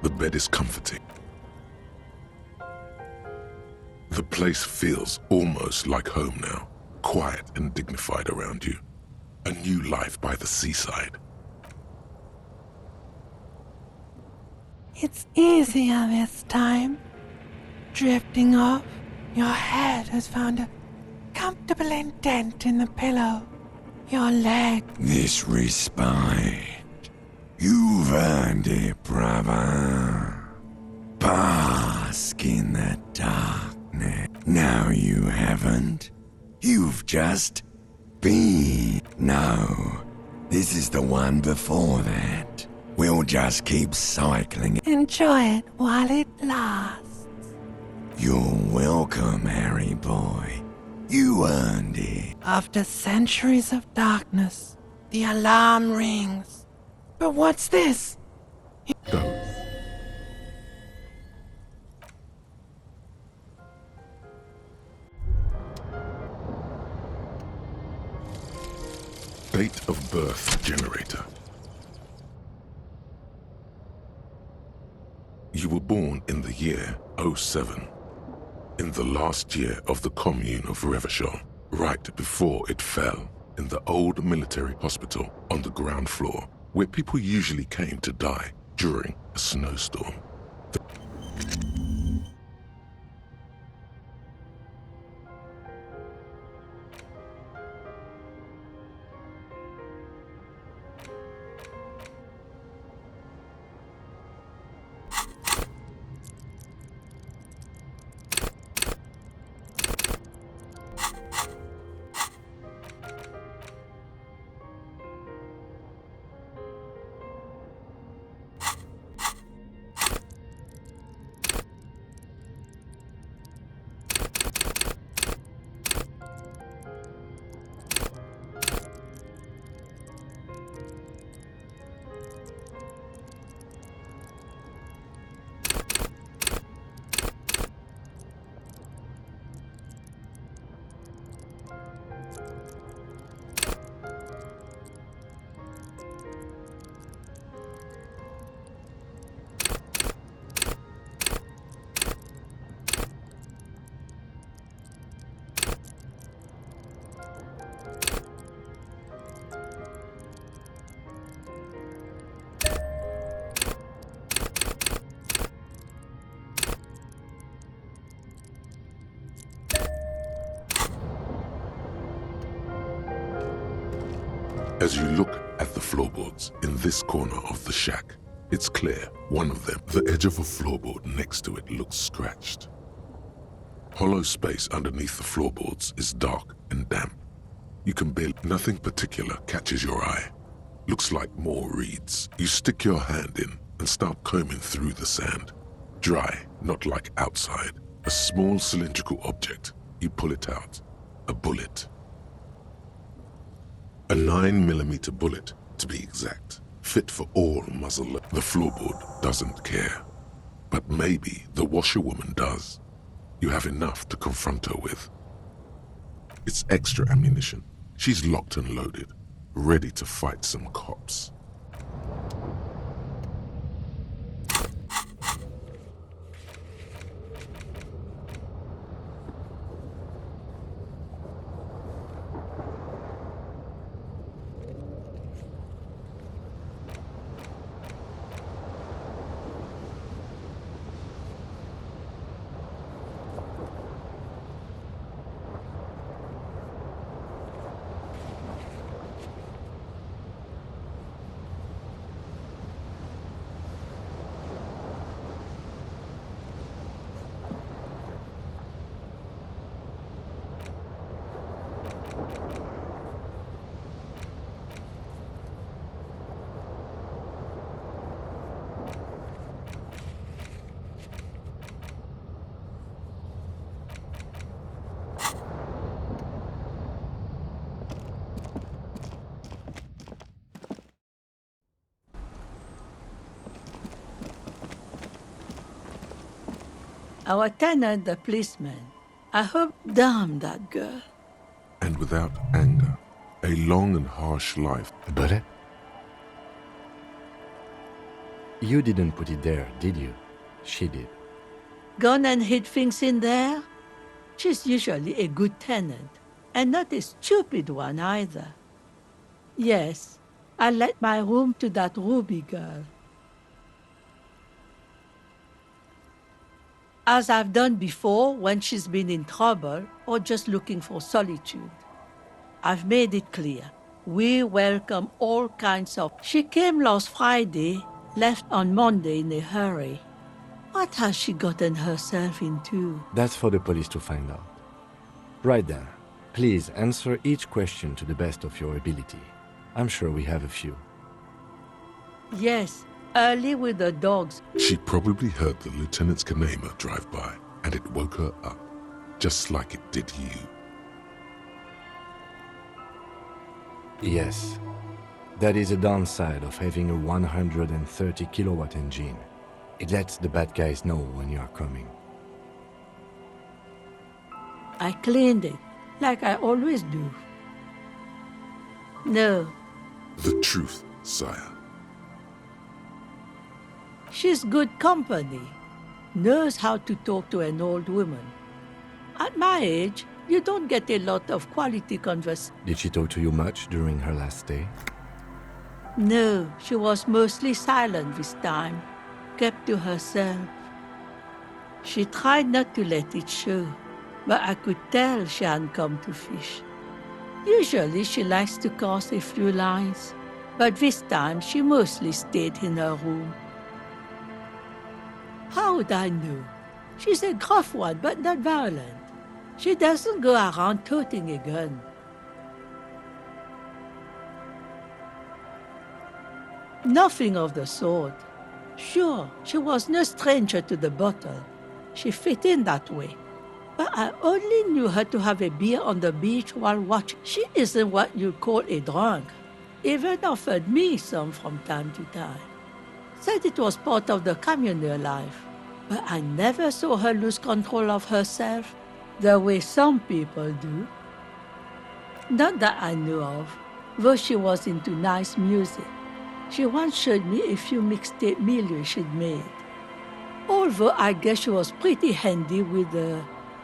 The bed is comforting. The place feels almost like home now, quiet and dignified around you. A new life by the seaside. It's easier this time. Drifting off, your head has found a comfortable indent in the pillow. Your leg. This respite. You've earned it, brother. Bask in the darkness. No, you haven't. You've just been. No, this is the one before that. We'll just keep cycling. Enjoy it while it lasts. You're welcome, Harry boy. You earned it. After centuries of darkness, the alarm rings. But what's this? Go. Date of birth generator. You were born in the year 07, in the last year of the commune of Revachol, right before it fell, in the old military hospital on the ground floor, where people usually came to die during a snowstorm. As you look at the floorboards in this corner of the shack, it's clear one of them, the edge of a floorboard next to it, looks scratched. Hollow space underneath the floorboards is dark and damp. You can barely, nothing particular catches your eye. Looks like more reeds. You stick your hand in and start combing through the sand. Dry, not like outside. A small cylindrical object. You pull it out. A bullet. A 9mm bullet, to be exact, fit for all muzzle. The floorboard doesn't care. But maybe the washerwoman does. You have enough to confront her with. It's extra ammunition. She's locked and loaded, ready to fight some cops. Our tenant, the policeman, I hope damn that girl. And without anger, a long and harsh life. But You didn't put it there, did you? She did. Gone and hid things in there? She's usually a good tenant, and not a stupid one either. Yes, I let my room to that Ruby girl. As I've done before when she's been in trouble or just looking for solitude. I've made it clear. We welcome all kinds of... She came last Friday, left on Monday in a hurry. What has she gotten herself into? That's for the police to find out. Right then, please answer each question to the best of your ability. I'm sure we have a few. Yes, early with the dogs. She probably heard the Lieutenant's Kanema drive by, and it woke her up, just like it did you. Yes, that is a downside of having a 130 kilowatt engine. It lets the bad guys know when you are coming. I cleaned it, like I always do. No, The truth, sire. she's good company. Knows how to talk to an old woman. At my age, you don't get a lot of quality conversation. Did she talk to you much during her last stay? No, she was mostly silent this time, kept to herself. She tried not to let it show, but I could tell she hadn't come to fish. Usually she likes to cast a few lines, but this time she mostly stayed in her room. How would I know? She's a gruff one, but not violent. She doesn't go around toting a gun. Nothing of the sort. Sure, she was no stranger to the bottle. She fit in that way. But I only knew her to have a beer on the beach while watching. She isn't what you'd call a drunk. Even offered me some from time to time. Said it was part of the communal life. But I never saw her lose control of herself, the way some people do. Not that I know of, though she was into nice music. She once showed me a few mixtape milieux she'd made. Although I guess she was pretty handy with the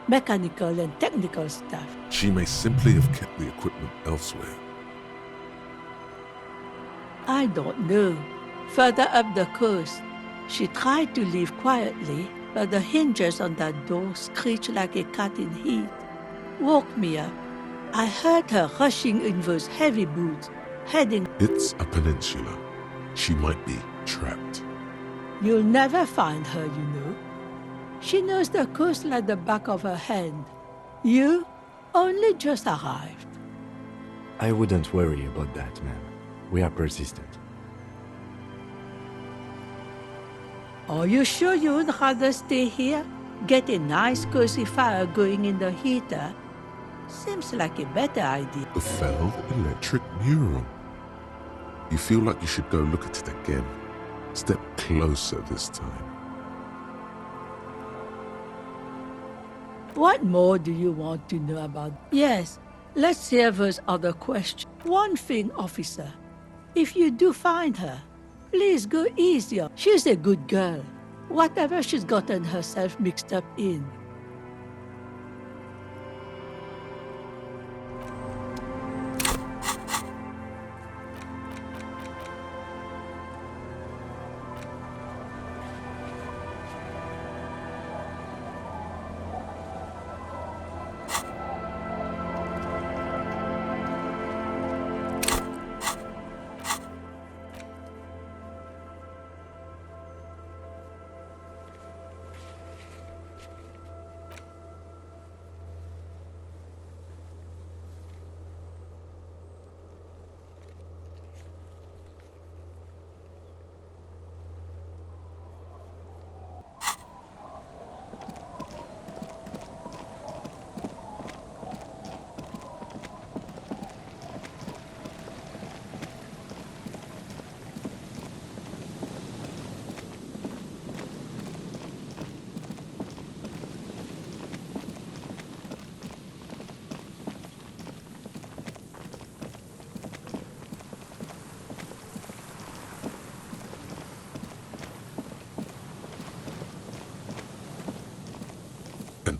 mechanical and technical stuff. She may simply have kept the equipment elsewhere. I don't know. Further up the coast, she tried to leave quietly, but the hinges on that door screeched like a cat in heat. Woke me up. I heard her rushing in those heavy boots, heading... It's a peninsula. She might be trapped. You'll never find her, you know. She knows the coast like the back of her hand. You only just arrived. I wouldn't worry about that, man. We are persistent. Are you sure you'd rather stay here? Get a nice cozy fire going in the heater? Seems like a better idea. The failed electric mural. You feel like you should go look at it again. Step closer this time. What more do you want to know about? Yes, let's hear those other questions. One thing, officer. If you do find her, please go easier. She's a good girl. Whatever she's gotten herself mixed up in.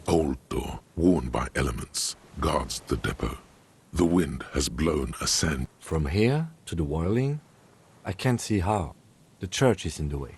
old door, worn by elements, guards the depot. The wind has blown a sand. From here to the whirling, I can't see how. The church is in the way.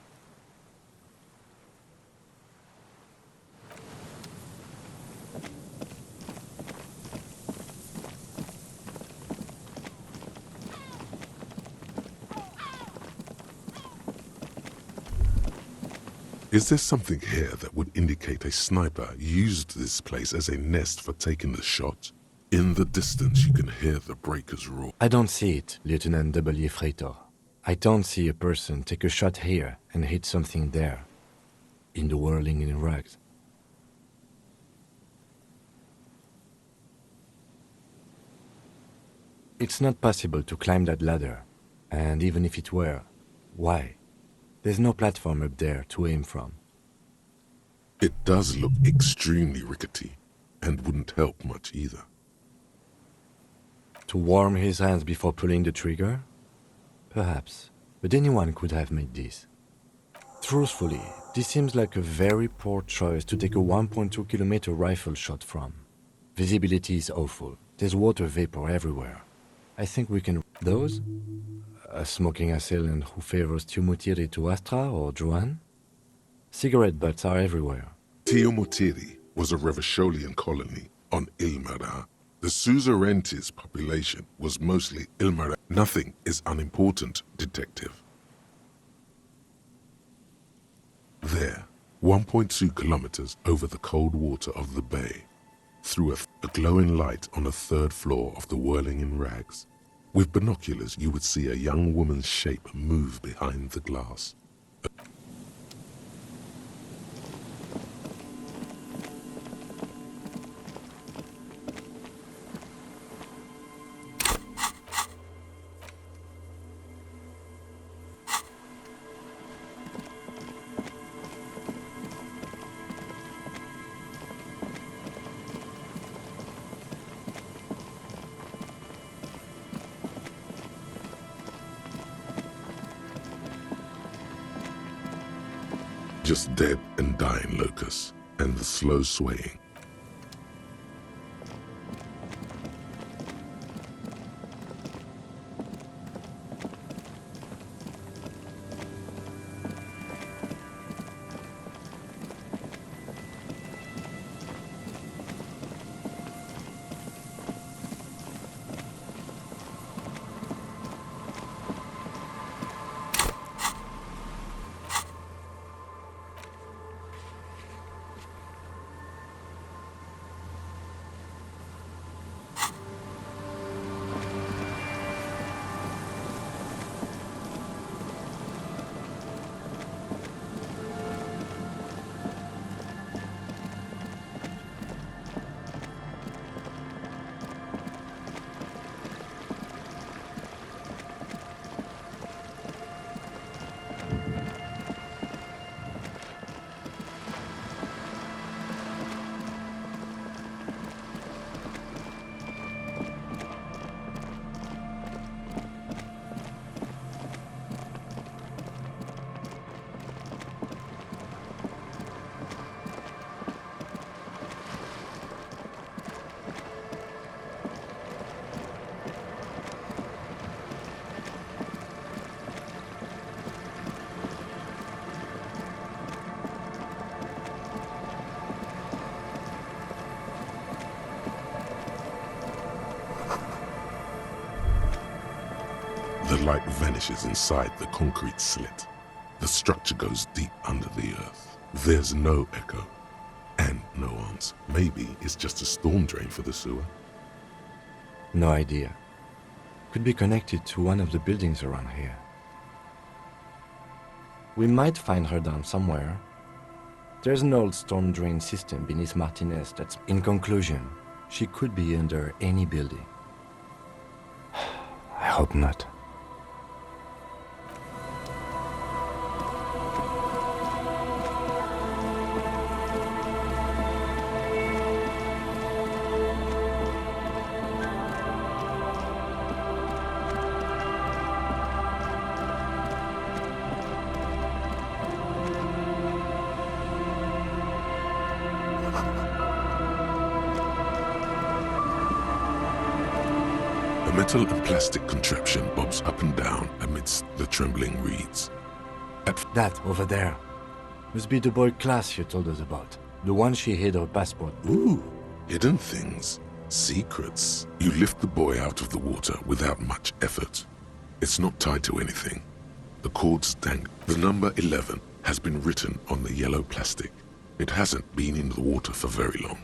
Is there something here that would indicate a sniper used this place as a nest for taking the shot? In the distance, you can hear the breakers roar. I don't see it, Lieutenant W. Freitor. I don't see a person take a shot here and hit something there, in the whirling in rags. It's not possible to climb that ladder, and even if it were, why? There's no platform up there to aim from. It does look extremely rickety, and wouldn't help much either. To warm his hands before pulling the trigger? Perhaps, but anyone could have made this. Truthfully, this seems like a very poor choice to take a 1.2-kilometer rifle shot from. Visibility is awful. There's water vapor everywhere. I think we can... Those? A smoking assailant who favors Tiumutiri to Astra or Juan? Cigarette butts are everywhere. Tiumutiri was a Revacholian colony on Ilmara. The Suzerainties population was mostly Ilmara. Nothing is unimportant, detective. There, 1.2 kilometers over the cold water of the bay, through a glowing light on the third floor of the whirling in rags. With binoculars, you would see a young woman's shape move behind the glass. Just dead and dying locusts, and the slow swaying. The light vanishes inside the concrete slit. The structure goes deep under the earth. There's no echo, and no answer. Maybe it's just a storm drain for the sewer. No idea. Could be connected to one of the buildings around here. We might find her down somewhere. There's an old storm drain system beneath Martinez that's... In conclusion, she could be under any building. I hope not. metal and plastic contraption bobs up and down amidst the trembling reeds. That over there must be the boy class you told us about. The one she hid her passport. Ooh, hidden things, secrets. You lift the boy out of the water without much effort. It's not tied to anything. The cords dangle. The number 11 has been written on the yellow plastic. It hasn't been in the water for very long,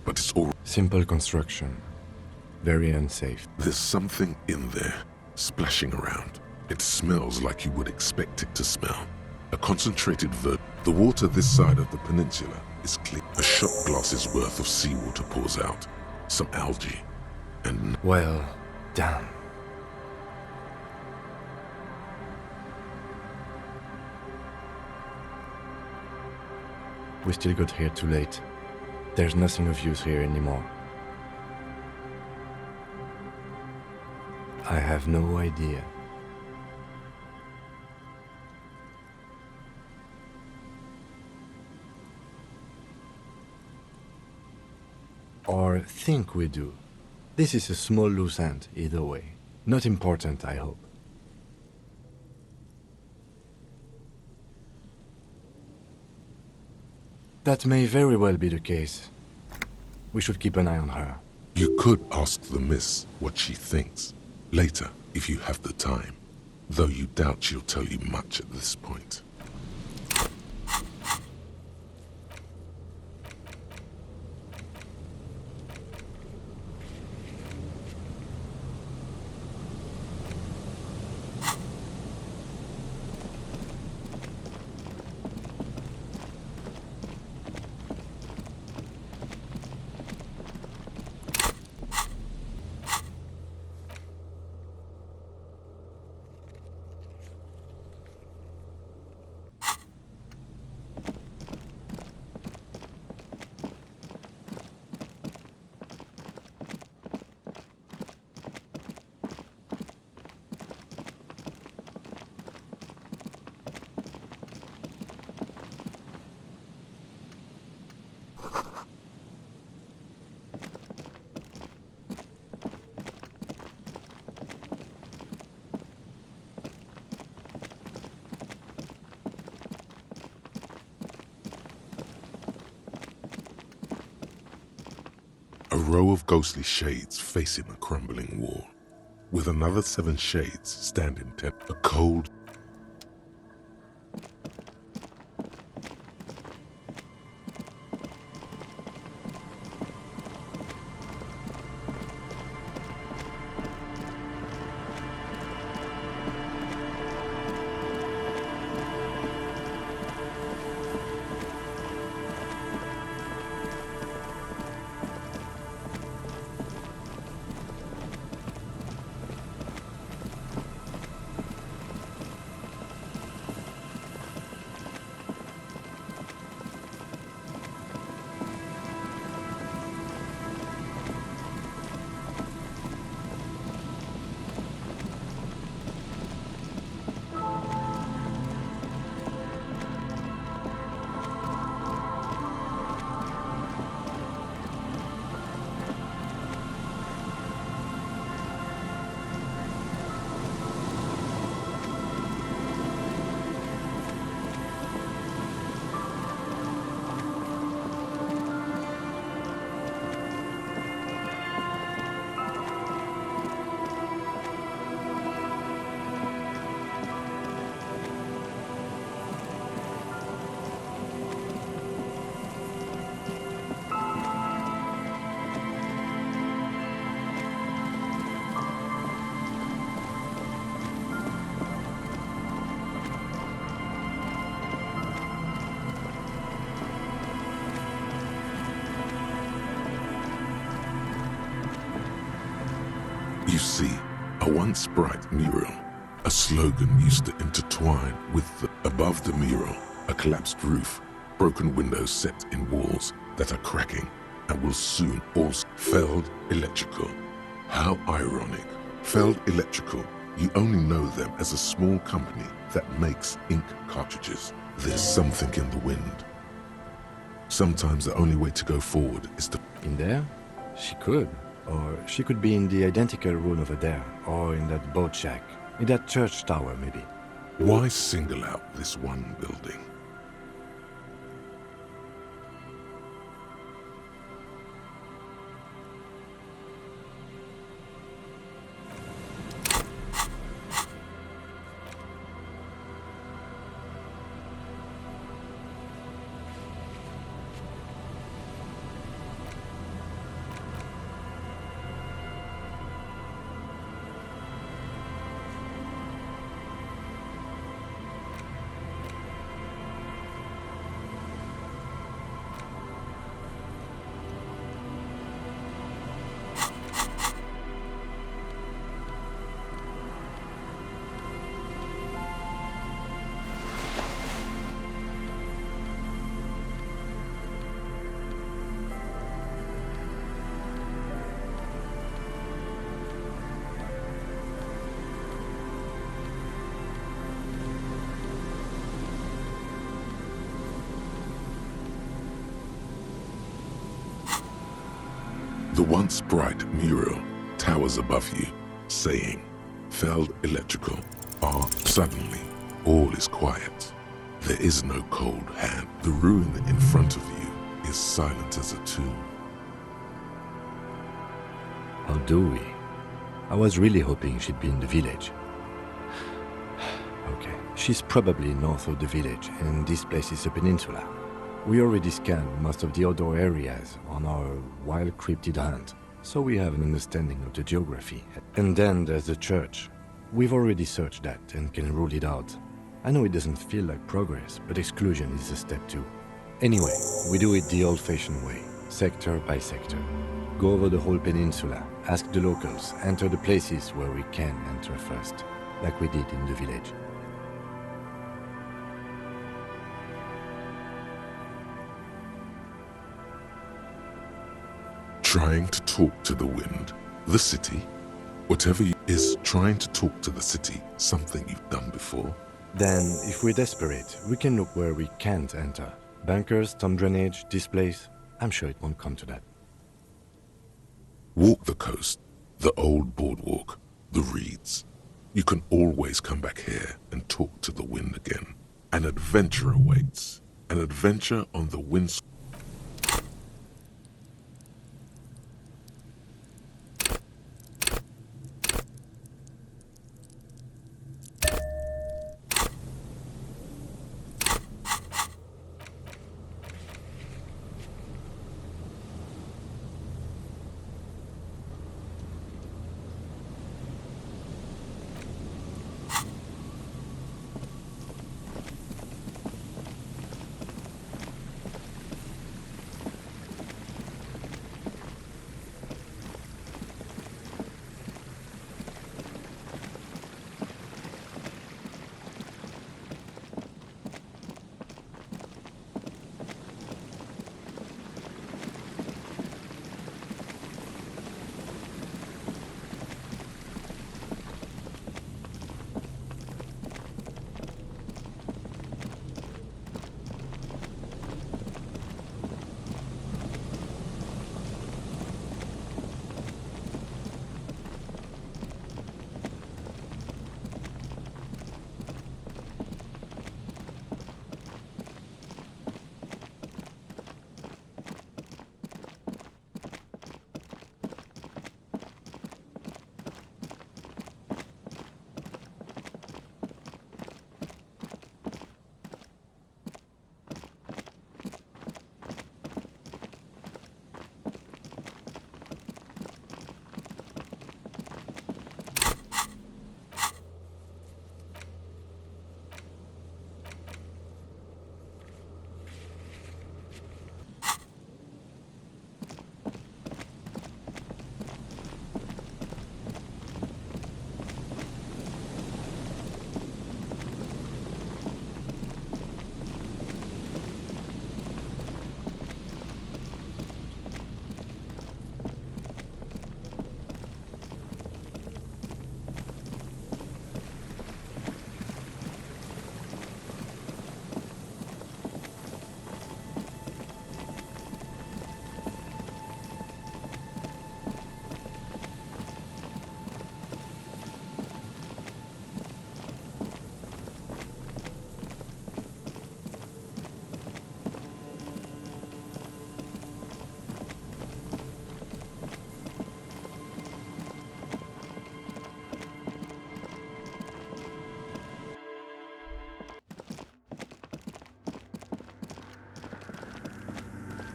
but it's all... Simple construction. Very unsafe. There's something in there, splashing around. It smells like you would expect it to smell. A concentrated The water this side of the peninsula is clear. A shot glass's worth of seawater pours out. Some algae, and... Well, damn. We still got here too late. There's nothing of use here anymore. I have no idea. Or think we do. This is a small loose end, either way. Not important, I hope. That may very well be the case. We should keep an eye on her. You could ask the miss what she thinks. Later, if you have the time. Though you doubt she'll tell you much at this point. A row of ghostly shades facing a crumbling wall, with another 7 shades standing a cold... You see, a once bright mural. A slogan used to intertwine with above the mural, a collapsed roof, broken windows set in walls that are cracking and will soon also... Feld Electrical. How ironic. Feld Electrical. You only know them as a small company that makes ink cartridges. There's something in the wind. Sometimes the only way to go forward is to... In there? She could. Or she could be in the identical room over there, or in that boat shack, in that church tower maybe. Why single out this one building? The once bright mural towers above you, saying, "Feld Electrical." Suddenly, all is quiet. There is no cold hand. The ruin in front of you is silent as a tomb. How do we? I was really hoping she'd be in the village. Okay, she's probably north of the village, and this place is a peninsula. We already scanned most of the outdoor areas on our wild cryptid hunt, so we have an understanding of the geography. And then there's the church. We've already searched that and can rule it out. I know it doesn't feel like progress, but exclusion is a step too. Anyway, we do it the old-fashioned way, sector by sector. Go over the whole peninsula, ask the locals, enter the places where we can enter first, like we did in the village. Trying to talk to the wind, the city, whatever is trying to talk to the city, something you've done before. Then, if we're desperate, we can look where we can't enter. Bunkers, storm drainage, this place. I'm sure it won't come to that. Walk the coast, the old boardwalk, the reeds. You can always come back here and talk to the wind again. An adventure awaits. An adventure on the wind.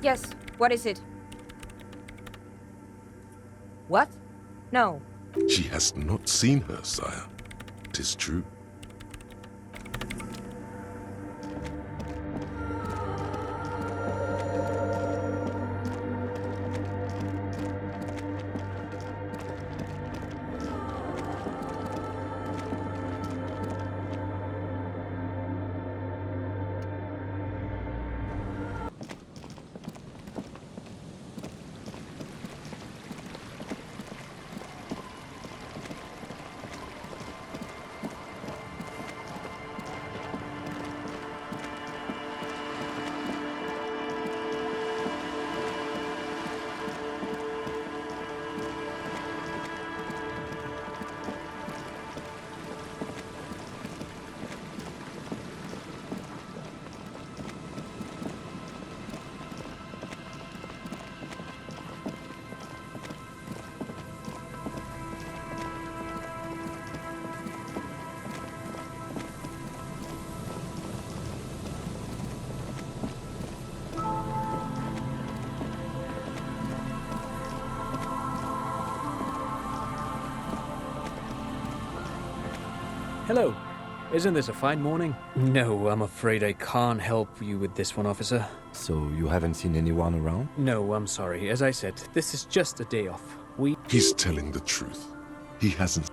Yes, what is it? What? No. She has not seen her, sire. 'Tis true. Hello. Isn't this a fine morning? No, I'm afraid I can't help you with this one, officer. So you haven't seen anyone around? No, I'm sorry. As I said, this is just a day off. He's telling the truth. He hasn't.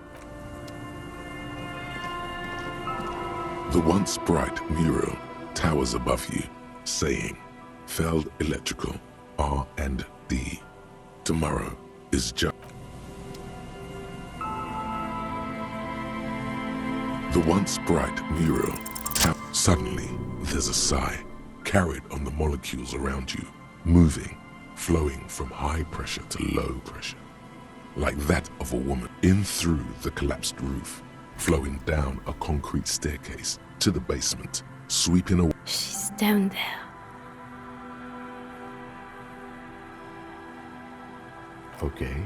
The once bright mural towers above you, saying, Feld Electrical, R&D. Tomorrow is just. The once bright mural. Suddenly, there's a sigh, carried on the molecules around you, moving, flowing from high pressure to low pressure, like that of a woman, in through the collapsed roof, flowing down a concrete staircase to the basement, sweeping away. She's down there. Okay.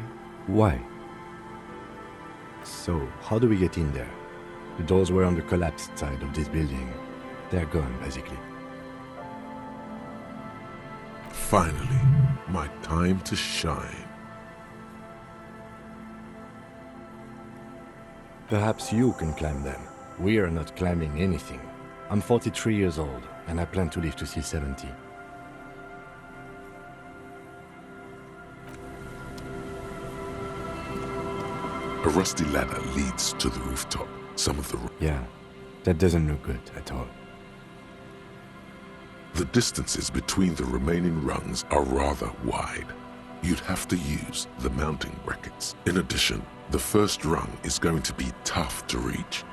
Why? So, how do we get in there? The doors were on the collapsed side of this building. They're gone, basically. Finally, my time to shine. Perhaps you can climb them. We are not climbing anything. I'm 43 years old, and I plan to live to see 70. A rusty ladder leads to the rooftop. Some of the... Yeah, that doesn't look good at all. The distances between the remaining rungs are rather wide. You'd have to use the mounting brackets. In addition, the first rung is going to be tough to reach.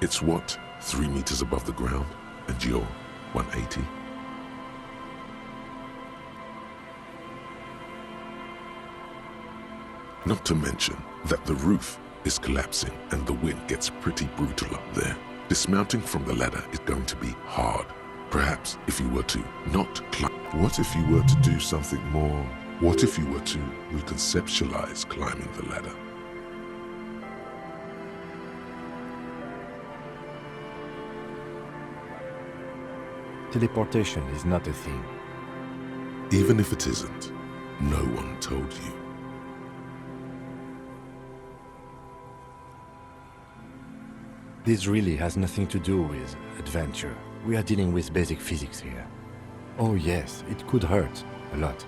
It's what, 3 meters above the ground, and you're 180? Not to mention that the roof is collapsing and the wind gets pretty brutal up there. Dismounting from the ladder is going to be hard. Perhaps if you were to not climb. What if you were to do something more? What if you were to reconceptualize climbing the ladder? Teleportation is not a thing. Even if it isn't, no one told you. This really has nothing to do with adventure. We are dealing with basic physics here. Oh yes, it could hurt a lot.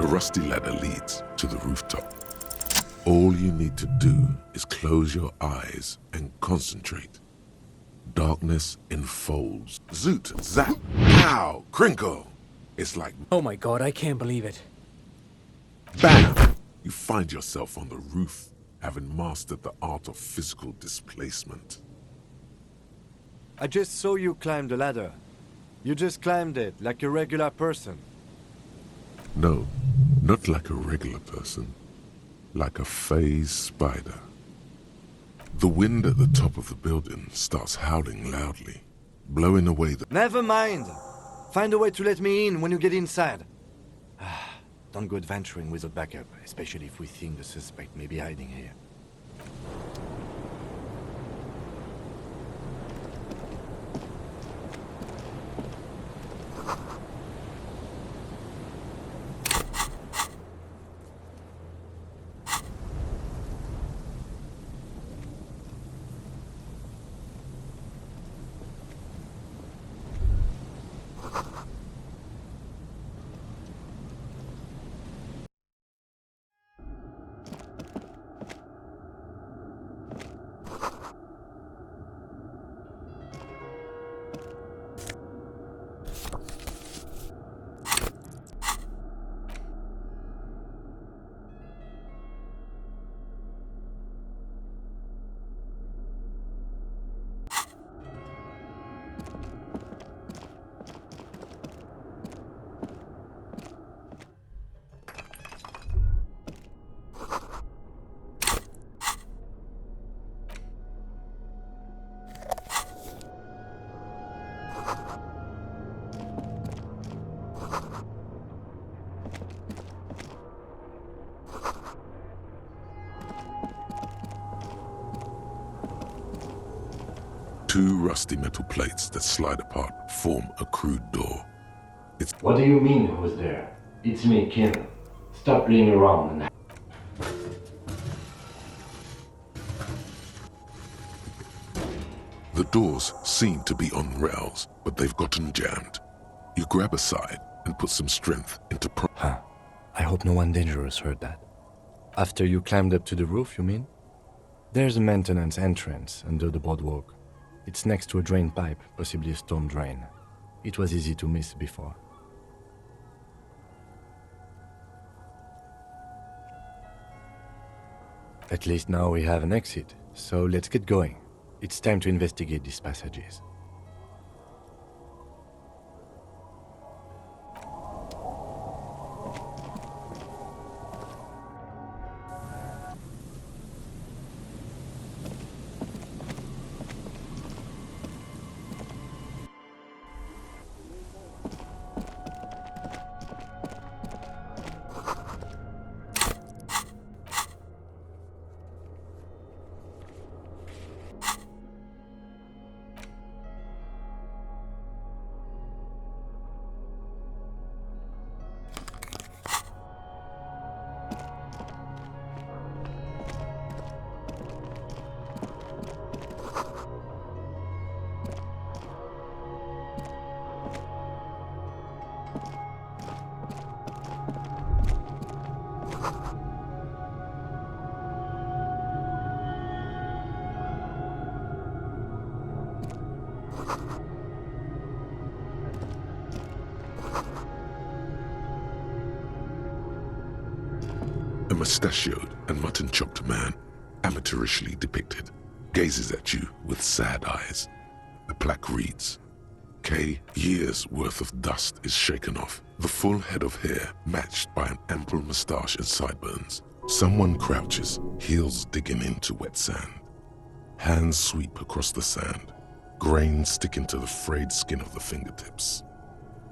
The rusty ladder leads to the rooftop. All you need to do is close your eyes and concentrate. Darkness enfolds. Zoot, zap, pow, crinkle. It's like Oh my god, I can't believe it. bam! You find yourself on the roof, having mastered the art of physical displacement. I just saw you climb the ladder. You just climbed it like a regular person. No, not like a regular person. Like a phase spider. The wind at the top of the building starts howling loudly, blowing away the... Never mind. Find a way to let me in when you get inside. Don't go adventuring without backup, especially if we think the suspect may be hiding here. Two rusty metal plates that slide apart form a crude door. What do you mean, who's there? It's me, Kim. Stop playing around and... The doors seem to be on rails, but they've gotten jammed. You grab a side and put some strength into I hope no one dangerous heard that. After you climbed up to the roof, you mean? There's a maintenance entrance under the boardwalk. It's next to a drain pipe, possibly a storm drain. It was easy to miss before. At least now we have an exit, so let's get going. It's time to investigate these passages. A mustachioed and mutton-chopped man, amateurishly depicted, gazes at you with sad eyes. The plaque reads, K, years worth of dust is shaken off, the full head of hair matched by an ample moustache and sideburns. Someone crouches, heels digging into wet sand. Hands sweep across the sand, grains sticking to the frayed skin of the fingertips.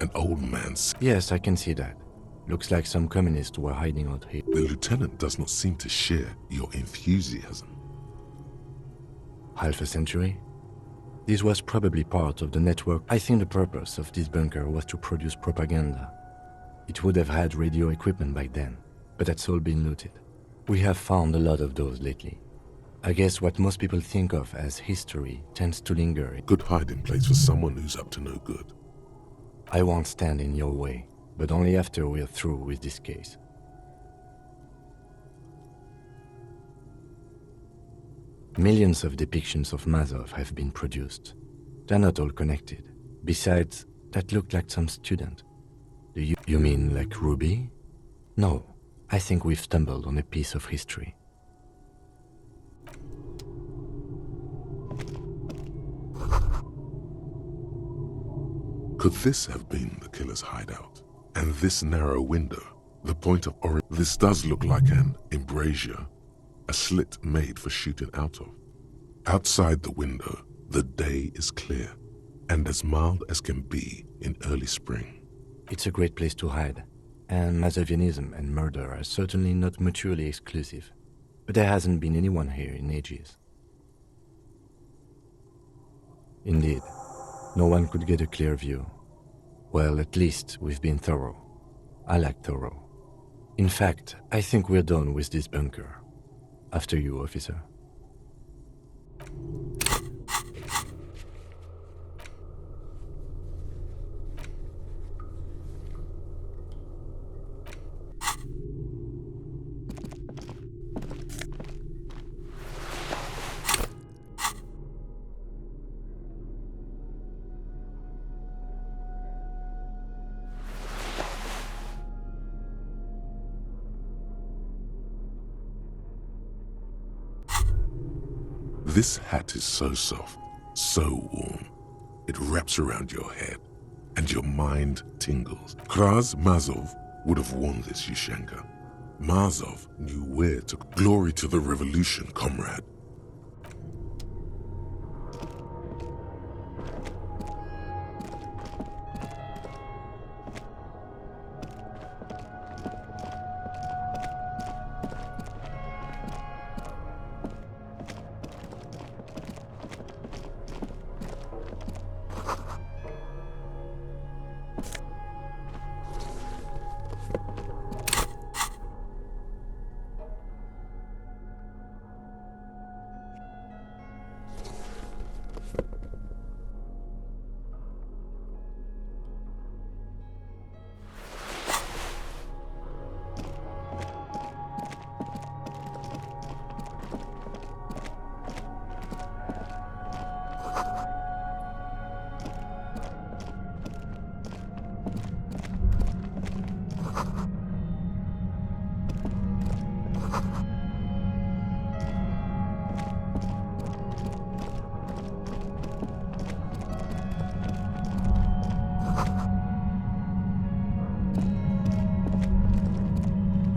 An old man... Yes, I can see that. Looks like some communists were hiding out here. The lieutenant does not seem to share your enthusiasm. Half a century? This was probably part of the network. I think the purpose of this bunker was to produce propaganda. It would have had radio equipment back then, but that's all been looted. We have found a lot of those lately. I guess what most people think of as history tends to linger. Good hiding place for someone who's up to no good. I won't stand in your way, but only after we're through with this case. Millions of depictions of Mazov have been produced. They're not all connected. Besides, that looked like some student. You mean like Ruby? No, I think we've stumbled on a piece of history. Could this have been the killer's hideout? And this narrow window, the point of origin, this does look like an embrasure, a slit made for shooting out of. Outside the window, the day is clear, and as mild as can be in early spring. It's a great place to hide, and Mazovianism and murder are certainly not mutually exclusive. But there hasn't been anyone here in ages. Indeed, no one could get a clear view. Well, at least we've been thorough. I like thorough. In fact, I think we're done with this bunker. After you, officer. This hat is so soft, so warm. It wraps around your head, and your mind tingles. Kraz Mazov would have worn this, Yushenka. Mazov knew where to. Glory to the revolution, comrade.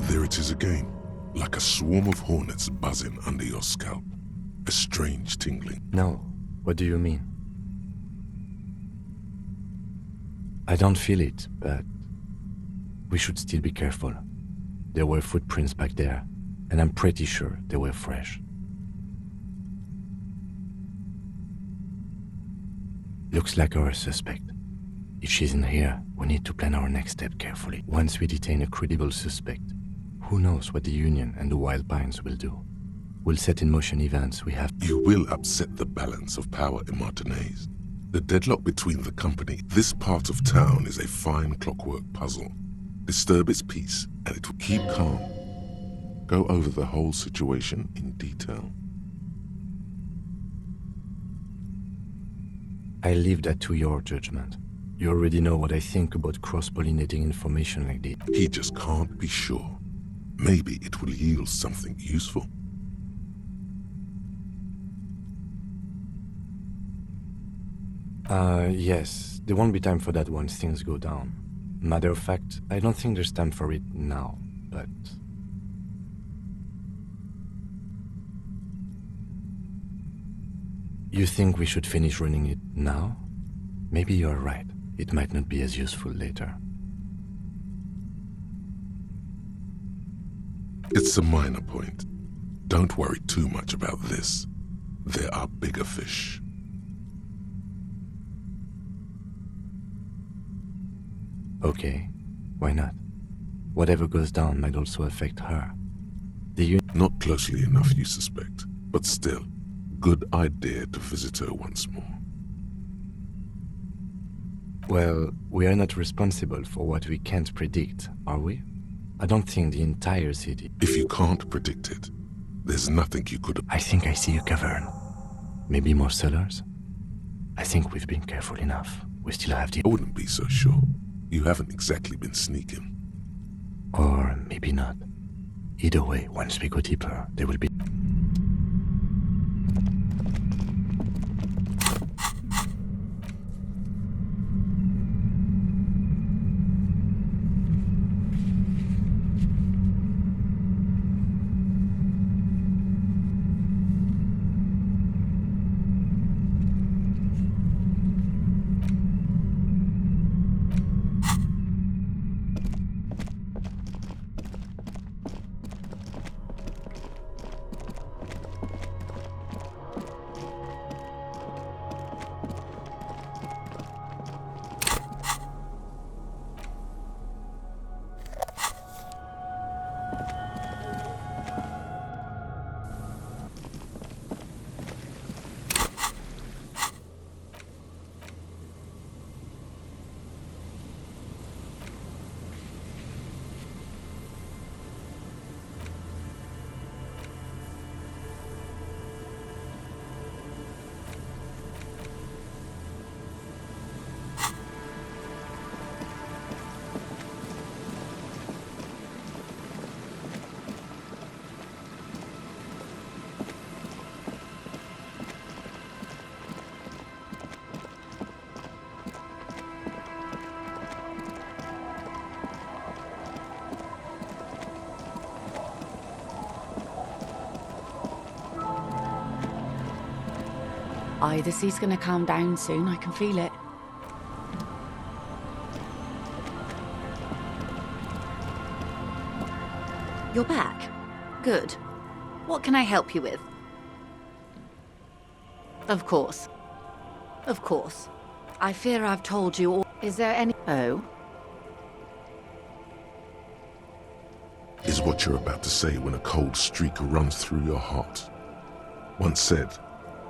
There it is again, like a swarm of hornets buzzing under your scalp. A strange tingling. No, what do you mean? I don't feel it, but we should still be careful. There were footprints back there, and I'm pretty sure they were fresh. Looks like our suspect. If she's in here, we need to plan our next step carefully. Once we detain a credible suspect, who knows what the Union and the Wild Pines will do? We'll set in motion events we have. You will upset the balance of power in Martinez. The deadlock between the company. This part of town is a fine clockwork puzzle. Disturb its peace, and it will keep calm. Go over the whole situation in detail. I leave that to your judgment. You already know what I think about cross-pollinating information like this. He just can't be sure. Maybe it will yield something useful. Yes, there won't be time for that once things go down. Matter of fact, I don't think there's time for it now, but... You think we should finish running it now? Maybe you're right. It might not be as useful later. It's a minor point. Don't worry too much about this. There are bigger fish. Okay, why not? Whatever goes down might also affect her. Not closely enough, you suspect, but still, good idea to visit her once more. Well, we are not responsible for what we can't predict, are we? I don't think the entire city... If you can't predict it, there's nothing you could... I think I see a cavern. Maybe more cellars? I think we've been careful enough. We still have the... I wouldn't be so sure. You haven't exactly been sneaking. Or maybe not. Either way, once we go deeper, there will be... Aye, the sea's gonna calm down soon, I can feel it. You're back? Good. What can I help you with? Of course. Of course. I fear I've told you all. Is there any... Oh? Is what you're about to say when a cold streak runs through your heart. Once said,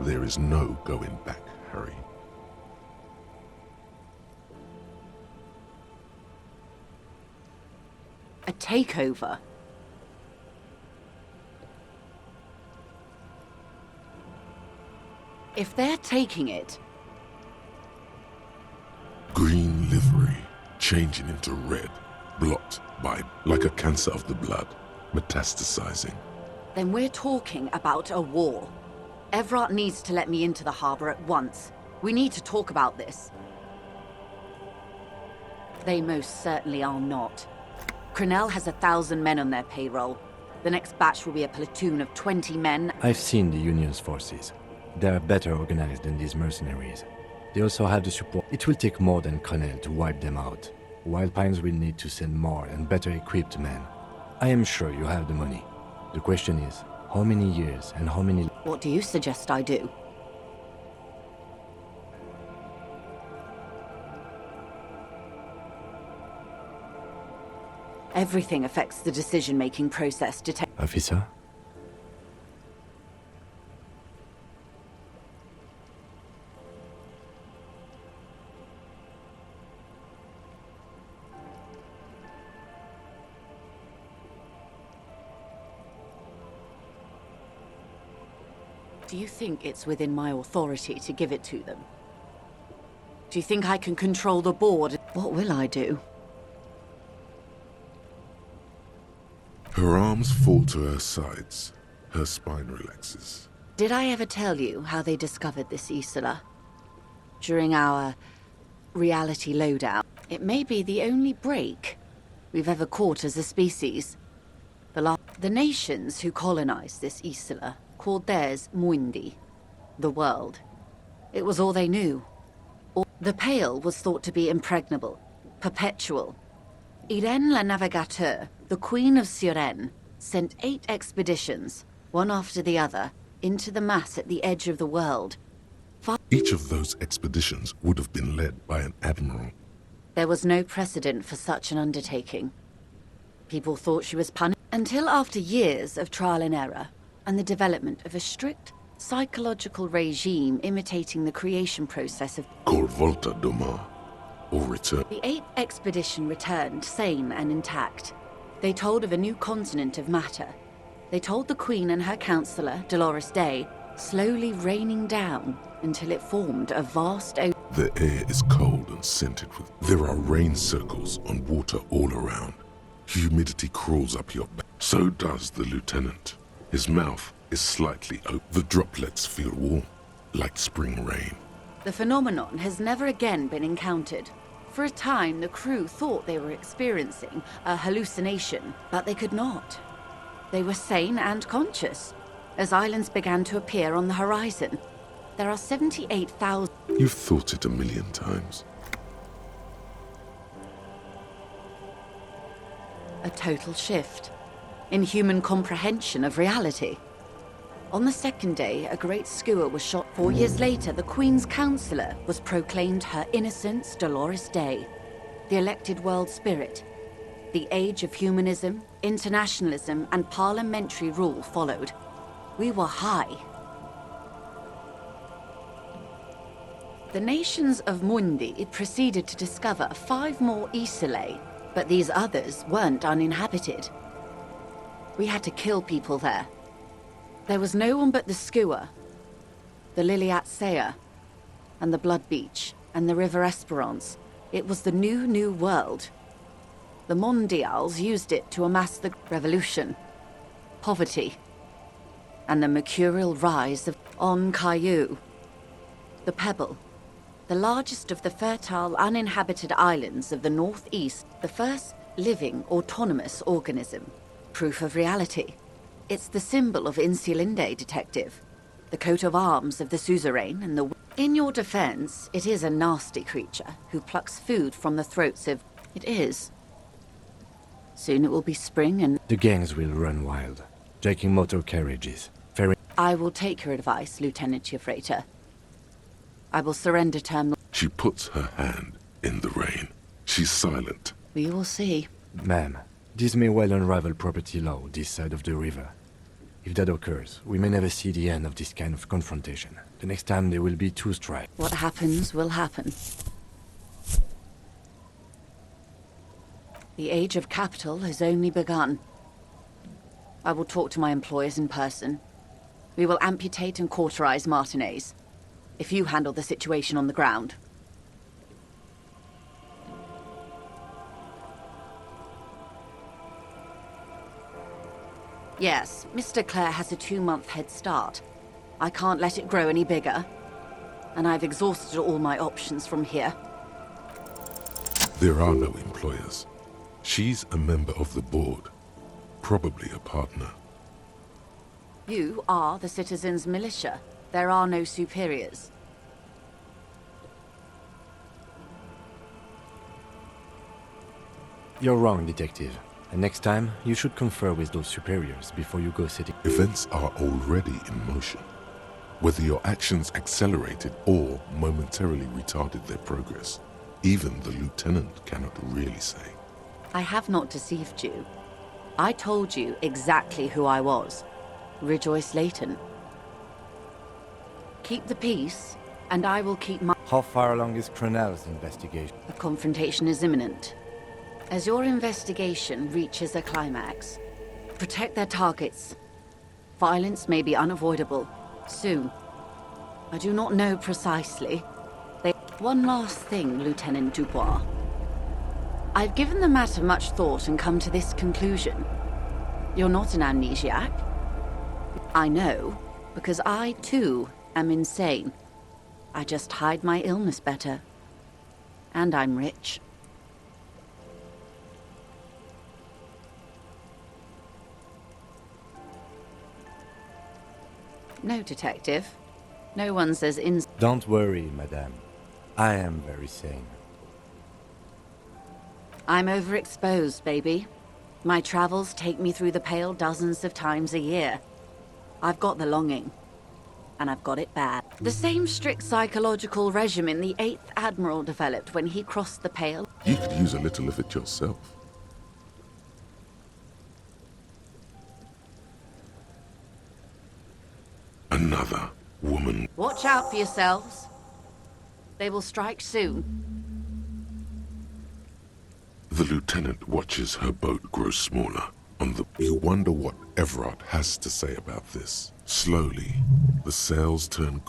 there is no going back, Harry. A takeover? If they're taking it... Green livery, changing into red, blocked by, like a cancer of the blood, metastasizing. Then we're talking about a war. Everard needs to let me into the harbor at once. We need to talk about this. They most certainly are not. Crenell has 1,000 men on their payroll. The next batch will be a platoon of 20 men. I've seen the Union's forces. They are better organized than these mercenaries. They also have the support. It will take more than Crenell to wipe them out. Wild Pines will need to send more and better equipped men. I am sure you have the money. The question is, how many years and how many... What do you suggest I do? Everything affects the decision-making process, Officer? Do you think it's within my authority to give it to them? Do you think I can control the board? What will I do? Her arms fall to her sides. Her spine relaxes. Did I ever tell you how they discovered this Isola? During our reality loadout. It may be the only break we've ever caught as a species. The nations who colonized this Isola called theirs Muindi, the world. It was all they knew. The Pale was thought to be impregnable, perpetual. Irene la Navigateur, the Queen of Suren, sent 8 expeditions, one after the other, into the mass at the edge of the world. Each of those expeditions would have been led by an admiral. There was no precedent for such an undertaking. People thought she was punished until after years of trial and error, and the development of a strict psychological regime imitating the creation process of... Called Volta Doma, or return. The 8th expedition returned sane and intact. They told of a new continent of matter. They told the Queen and her counselor, Dolores Day, slowly raining down until it formed a vast ocean. The air is cold and scented with... There are rain circles on water all around. Humidity crawls up your back. So does the lieutenant. His mouth is slightly open. The droplets feel warm, like spring rain. The phenomenon has never again been encountered. For a time, the crew thought they were experiencing a hallucination, but they could not. They were sane and conscious. As islands began to appear on the horizon, there are 78,000... You've thought it a million times. A total shift in human comprehension of reality. On the second day, a great skua was shot. 4 years later, the Queen's counselor was proclaimed Her Innocence Dolores Day, the elected world spirit. The age of humanism, internationalism, and parliamentary rule followed. We were high. The nations of Mundi proceeded to discover 5 more Isolae, but these others weren't uninhabited. We had to kill people there. There was no one but the skua, the Liliat Sea, and the Blood Beach, and the River Esperance. It was the new world. The Mondials used it to amass the revolution, poverty, and the mercurial rise of On Caillou, the Pebble, the largest of the fertile, uninhabited islands of the northeast, the first living, autonomous organism. Proof of reality. It's the symbol of Insulinde, detective. The coat of arms of the suzerain and the... In your defense, it is a nasty creature who plucks food from the throats of... It is. Soon it will be spring and... The gangs will run wild, taking motor carriages, ferry... I will take your advice, Lieutenant Chiefrater. I will surrender term... She puts her hand in the rain. She's silent. We will see. Ma'am, this may well unravel property law this side of the river. If that occurs, we may never see the end of this kind of confrontation. The next time there will be 2 strikes. What happens will happen. The age of capital has only begun. I will talk to my employers in person. We will amputate and cauterize Martinez. If you handle the situation on the ground. Yes, Mr. Clare has a 2-month head start. I can't let it grow any bigger. And I've exhausted all my options from here. There are no employers. She's a member of the board. Probably a partner. You are the citizens' militia. There are no superiors. You're wrong, detective. And next time, you should confer with those superiors before you go setting... Events are already in motion. Whether your actions accelerated or momentarily retarded their progress, even the lieutenant cannot really say. I have not deceived you. I told you exactly who I was. Rejoice Layton. Keep the peace, and I will keep my... How far along is Cronell's investigation? A confrontation is imminent. As your investigation reaches a climax, protect their targets. Violence may be unavoidable. Soon. I do not know precisely. One last thing, Lieutenant Dubois. I've given the matter much thought and come to this conclusion. You're not an amnesiac. I know, because I, too, am insane. I just hide my illness better. And I'm rich. No, detective. No one says Don't worry, madame. I am very sane. I'm overexposed, baby. My travels take me through the Pale dozens of times a year. I've got the longing. And I've got it bad. The same strict psychological regimen the 8th Admiral developed when he crossed the Pale. You could use a little of it yourself. Another woman. Watch out for yourselves. They will strike soon. The lieutenant watches her boat grow smaller. You wonder what Everard has to say about this. Slowly, the sails turn.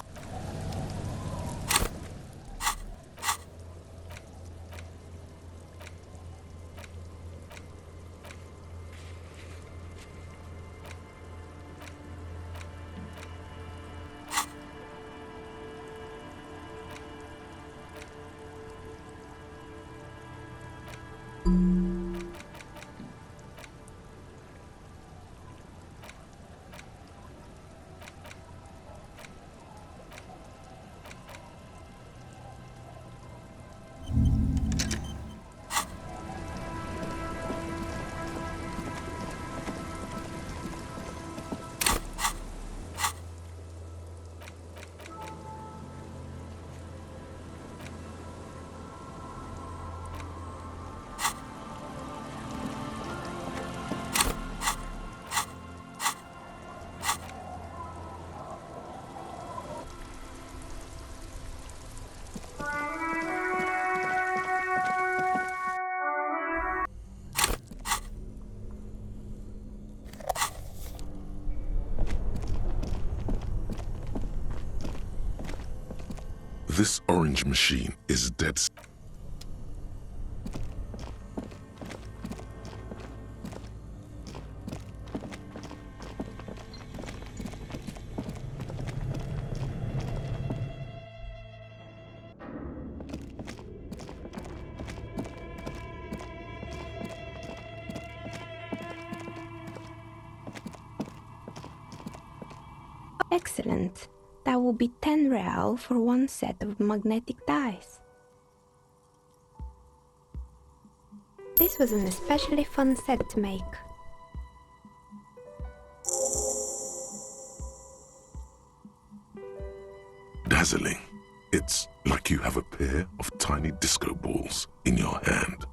This orange machine is dead. Excellent. That will be 10 real for one set of magnetic dice. This was an especially fun set to make. Dazzling. It's like you have a pair of tiny disco balls in your hand.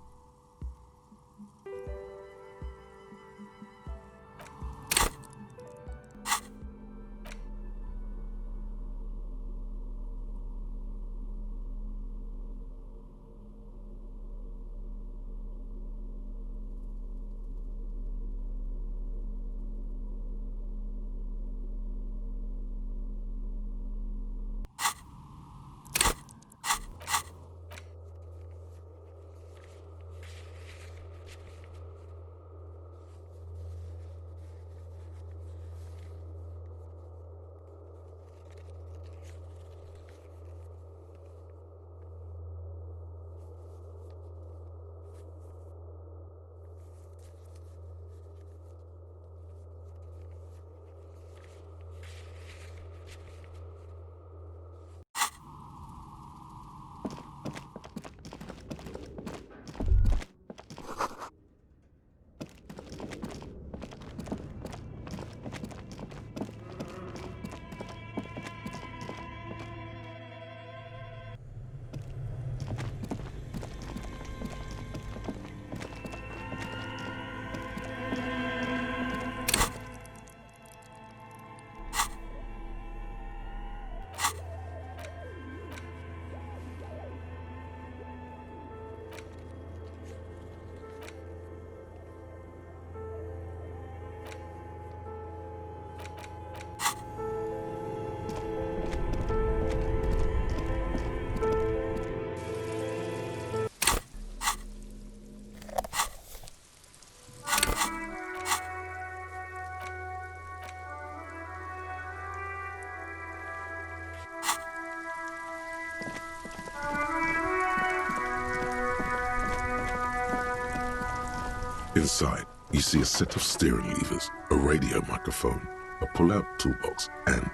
Inside, you see a set of steering levers, a radio microphone, a pull-out toolbox, and...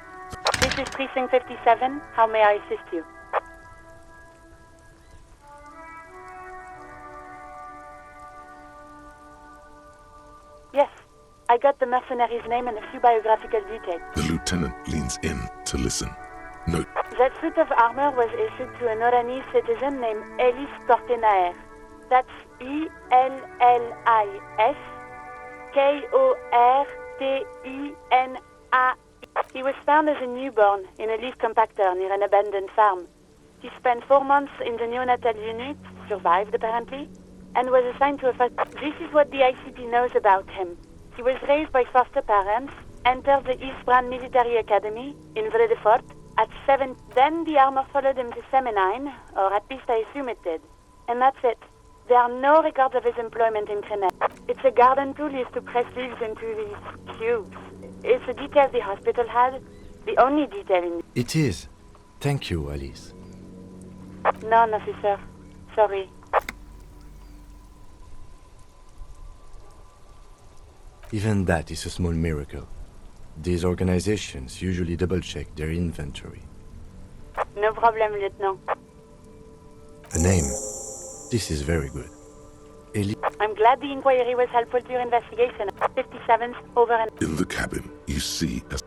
This is Precinct 57. How may I assist you? Yes, I got the mercenary's name and a few biographical details. The lieutenant leans in to listen. Note. That suit of armor was issued to an Oranese citizen named Elis Tortenaer. That's Eliskortenaer. He was found as a newborn in a leaf compactor near an abandoned farm. He spent 4 months in the neonatal unit, survived apparently, and was assigned to a This is what the ICP knows about him. He was raised by foster parents, entered the East Brand Military Academy in Vredefort at 7. Then the armor followed him to Semenine, or at least I assume it did. And that's it. There are no records of his employment in Krenek. It's a garden tool used to press leaves into these cubes. It's a detail the hospital had. The only detail in... It is. Thank you, Alice. None, officer. Sorry. Even that is a small miracle. These organizations usually double-check their inventory. No problem, Lieutenant. A name. This is very good. I'm glad the inquiry was helpful to your investigation. 57th, over and... In the cabin, you see a